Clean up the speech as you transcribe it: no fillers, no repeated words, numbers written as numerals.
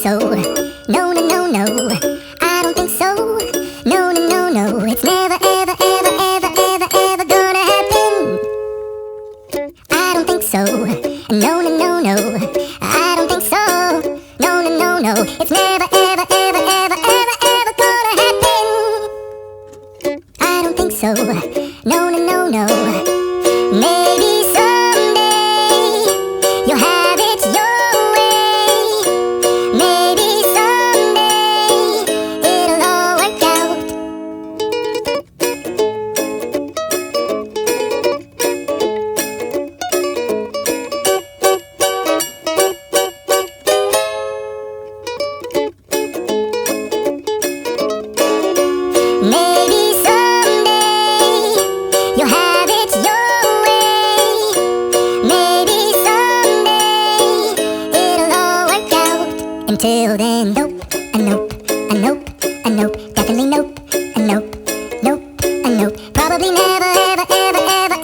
so. No, no, no, no. I don't think so. No, no, no, no. It's never, ever, ever, ever, ever, ever gonna happen. I don't think so. No, no, no, no. I don't think so. No, no, no, no. It's never, ever, ever, ever, ever, ever gonna happen. I don't think so. No, no, no, no. Maybe someday you'll have it your way. Maybe someday it'll all work out. Maybe someday you'll have it your way. Maybe someday it'll all work out. Until then, nope, a nope, a nope, a nope, definitely nope, a nope, nope, a nope. Probably never, ever, ever, ever,